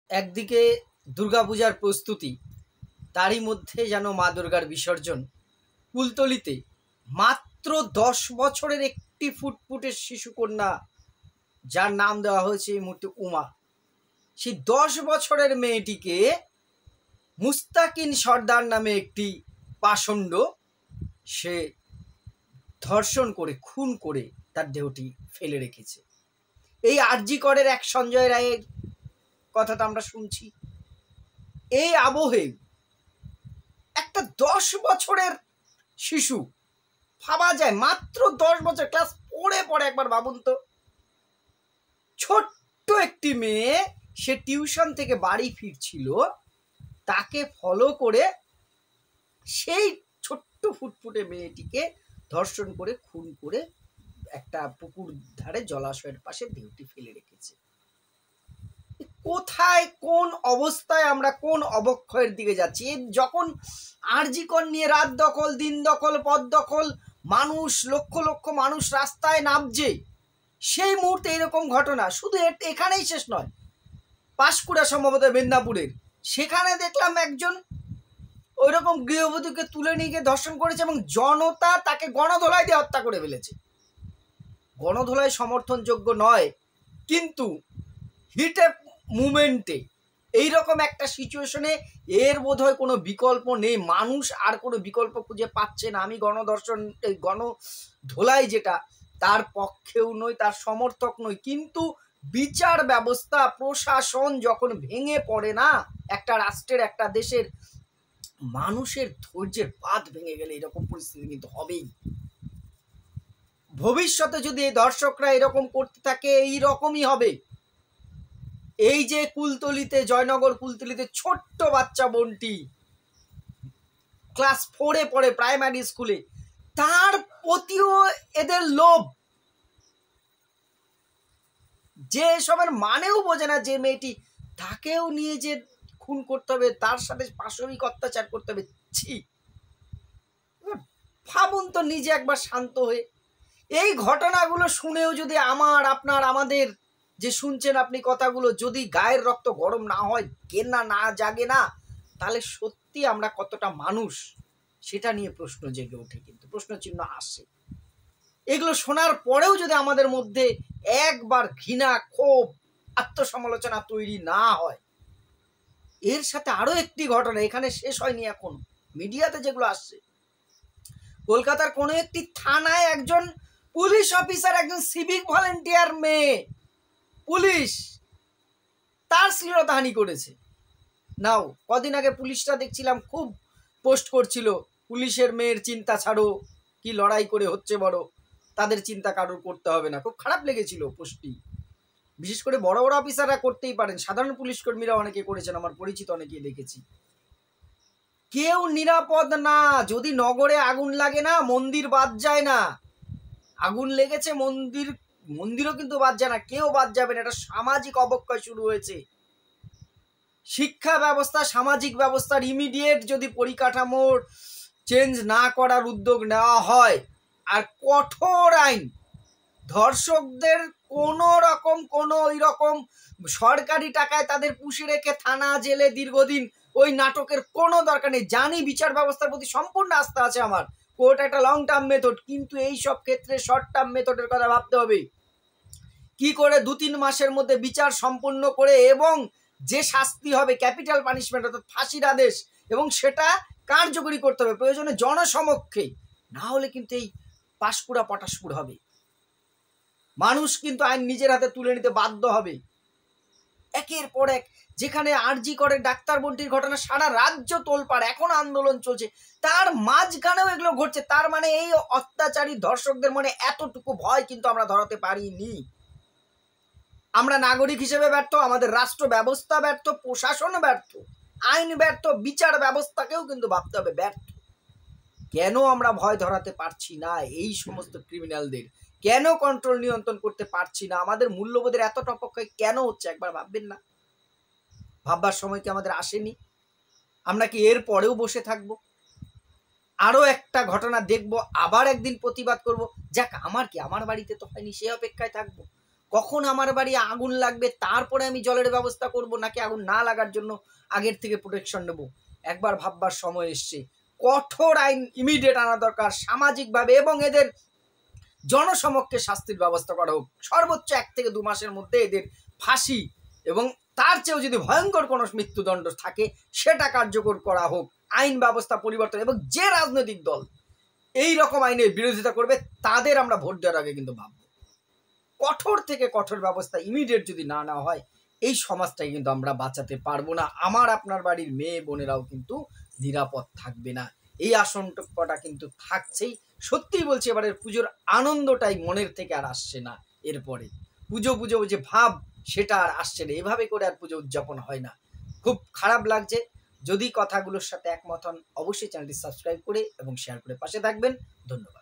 একদিকে দুর্গাপূজার প্রস্তুতি, তারই মধ্যে যেন মা দুর্গার বিসর্জন। কুলতলিতে মাত্র 10 বছরের একটি ফুটফুটে শিশুকন্যা, যার নাম দেওয়া হয়েছে এই মুহূর্তে উমা, সেই 10 বছরের মেয়েটিকে মুস্তাকিন সর্দার নামে একটি পাষণ্ড সে ধর্ষণ করে খুন করে তার দেহটি ফেলে রেখেছে। এই আরজি করের এক সঞ্জয় রায়ের কথাটা আমরা শুনছি। এই আবহে একটা 10 বছরের শিশু, ভাবা যায় মাত্র 10 বছর, ক্লাস 4-এ পড়ে, একবার ভাবুন তো। ছোট্ট একটি মেয়ে, সে টিউশন থেকে বাড়ি ফিরছিল, তাকে ফলো করে সেই ছোট্ট ফুটফুটে মেয়েটিকে ধর্ষণ করে খুন করে একটা পুকুর ধারে জলাশয়ের পাশে দেহটি ফেলে রেখেছে। কোথায়, কোন অবস্থায় আমরা কোন অবক্ষয়ের দিকে যাচ্ছি? যখন আরজি কর নিয়ে রাত দখল, দিন দখল, পথ দখল, মানুষ লক্ষ লক্ষ মানুষ রাস্তায় নামছে, সেই মুহূর্তে এরকম ঘটনা শুধু এখানেই শেষ নয়। পাঁশকুড়া, সম্ভবত মেদিনীপুরের, সেখানে দেখলাম একজন ওইরকম গৃহবধূকে তুলে নিয়ে গিয়ে ধর্ষণ করেছে এবং জনতা তাকে গণধোলাই দিয়ে হত্যা করে ফেলেছে। গণধোলাই সমর্থনযোগ্য নয়, কিন্তু হিটে মুভমেন্টে এইরকম একটা সিচুয়েশনে এর বোধহয় কোনো বিকল্প নেই। মানুষ আর কোনো বিকল্প খুঁজে পাচ্ছে না। আমি গণধর্ষণ, গণধোলাই যেটা, তার পক্ষেও নই, তার সমর্থক নই, কিন্তু বিচার ব্যবস্থা, প্রশাসন যখন ভেঙে পড়ে না একটা রাষ্ট্রের, একটা দেশের, মানুষের ধৈর্যের বাঁধ ভেঙে গেলে এরকম পরিস্থিতি কিন্তু হবেই। ভবিষ্যতে যদি এই দর্শকরা এরকম করতে থাকে, এইরকমই হবে। এই যে কুলতলিতে, জয়নগর কুলতলিতে ছোট্ট বাচ্চা বোনটি ক্লাস 4-এ পড়ে, প্রাইমারি স্কুলে, তার প্রতিও এদের লোভ, যে এসবের মানেও বোঝে না, যে মেয়েটি, তাকেও নিয়ে যে খুন করতে হবে, তার সাথে পাশবিক অত্যাচার করতে হবে। ছি, ভাবুন তো নিজে একবার শান্ত হয়ে। এই ঘটনাগুলো শুনেও যদি আমার, আপনার, আমাদের যে শুনছেন আপনি কথাগুলো, যদি গায়ের রক্ত গরম না হয়, ঘেন্না না জাগে না, তাহলে সত্যি আমরা কতটা মানুষ সেটা নিয়ে প্রশ্ন জেগে ওঠে, কিন্তু প্রশ্ন চিহ্ন আসে। এগুলো শোনার পরেও যদি আমাদের মধ্যে একবার ঘৃণা, ক্ষোভ, আত্মসমালোচনা তৈরি না হয়। এর সাথে আরো একটি ঘটনা, এখানে শেষ হয়নি এখন, মিডিয়াতে যেগুলো আসছে, কলকাতার কোনো একটি থানায় একজন পুলিশ অফিসার, একজন সিভিক ভলেন্টিয়ার মেয়ে পুলিশ, তার শ্লীলতাহানি করেছে। নাও, কদিন আগে পুলিশরা দেখছিলাম খুব পোস্ট করছিল, পুলিশের মেয়ের চিন্তা ছাড়ো, কি লড়াই করে হচ্ছে বড়, তাদের চিন্তা কারোর করতে হবে না। খুব খারাপ লেগেছিল পোস্টটি। বিশেষ করে বড় বড় অফিসাররা করতেই পারেন, সাধারণ পুলিশ কর্মীরা অনেকে করেছেন, আমার পরিচিত অনেকে দেখেছি। কেউ নিরাপদ না। যদি নগরে আগুন লাগে না, মন্দির বাদ যায় না। আগুন লেগেছে, মন্দিরও কিন্তু বাদ যায় না, কেউ বাদ যাবে না। এটা সামাজিক অবক্ষয় শুরু হয়েছে। শিক্ষা ব্যবস্থা, সামাজিক ব্যবস্থার ইমিডিয়েট যদি পরিকাঠামোর চেঞ্জ না করার উদ্যোগ নেওয়া হয়, আর কঠোর আইন, ধর্ষকদের কোনো রকম কোনো ওই রকম সরকারি টাকায় তাদের পুষে রেখে থানা জেলে দীর্ঘদিন ওই নাটকের কোনো দরকার নেই। জানি বিচার ব্যবস্থার প্রতি সম্পূর্ণ আস্থা আছে আমার, কোর্ট একটা লং টার্ম মেথড, কিন্তু এই সব ক্ষেত্রে শর্ট টার্ম মেথডের কথা ভাবতে হবে। কি করে 2-3 মাসের মধ্যে বিচার সম্পন্ন করে, এবং যে শাস্তি হবে ক্যাপিটাল পানিশমেন্ট অর্থাৎ ফাঁসির আদেশ, এবং সেটা কার্যকরী করতে হবে, প্রয়োজনে জনসমক্ষে। না হলে কিন্তু এই পাঁশকুড়া পটাশপুর হবে। মানুষ কিন্তু আইন নিজের হাতে তুলে নিতে বাধ্য হবে। একের পর এক, যেখানে আরজি করে ডাক্তার বোনটির ঘটনা, সারা রাজ্য তোলপাড়, এখন আন্দোলন চলছে, তার মাঝখানেও এগুলো ঘটছে। তার মানে এই অত্যাচারী ধর্ষকদের মনে এতটুকু ভয় কিন্তু আমরা ধরাতে পারিনি। আমরা নাগরিক হিসেবে ব্যর্থ, আমাদের রাষ্ট্র ব্যবস্থা ব্যর্থ, প্রশাসন ব্যর্থ, আইন ব্যর্থ, বিচার ব্যবস্থাকেও কিন্তু ভাবতে হবে ব্যর্থ। কেন আমরা ভয় ধরাতে পারছি না এই সমস্ত ক্রিমিনালদের? কেন কন্ট্রোল, নিয়ন্ত্রণ করতে পারছি না? আমাদের মূল্যবোধের এতটা অপক্ষয় কেন হচ্ছে? একবার ভাববেন না? ভাববার সময় কি আমাদের আসেনি? আমরা কি এর পরেও বসে থাকবো? আরো একটা ঘটনা দেখবো, আবার একদিন প্রতিবাদ করব, যাক আমার কি, আমার বাড়িতে তো হয়নি, সে অপেক্ষায় থাকবো। কখন আমার বাড়ি আগুন লাগবে তারপরে আমি জলের ব্যবস্থা করব, নাকি আগুন না লাগার জন্য আগের থেকে প্রোটেকশন নেব? একবার ভাববার সময় এসছে। কঠোর আইন ইমিডিয়েট আনা দরকার সামাজিকভাবে, এবং এদের জনসমক্ষে শাস্তির ব্যবস্থা করা হোক। সর্বোচ্চ 1 থেকে 2 মাসের মধ্যে এদের ফাঁসি, এবং তার চেয়েও যদি ভয়ঙ্কর কোনো মৃত্যুদণ্ড থাকে সেটা কার্যকর করা হোক। আইন ব্যবস্থা পরিবর্তন, এবং যে রাজনৈতিক দল এই রকম আইনের বিরোধিতা করবে তাদের আমরা ভোট দেওয়ার আগে কিন্তু ভাববো। কঠোর থেকে কঠোর ব্যবস্থা ইমিডিয়েট যদি না নেওয়া হয়, এই সমাজটাই কিন্তু আমরা বাঁচাতে পারবো না। আমার আপনার বাড়ির মেয়ে বোনেরাও কিন্তু নিরাপদ থাকবে না, এই আশঙ্কাটা কিন্তু থাকছেই। সত্যিই বলছি, এবারের পুজোর আনন্দটাই মনের থেকে আর আসছে না। এরপরে পুজো পুজো যে ভাব সেটা আর আসছে না, এভাবে করে আর পুজো উদযাপন হয় না। খুব খারাপ লাগছে। যদি কথাগুলোর সাথে একমত হন অবশ্যই চ্যানেলটি সাবস্ক্রাইব করে এবং শেয়ার করে পাশে থাকবেন। ধন্যবাদ।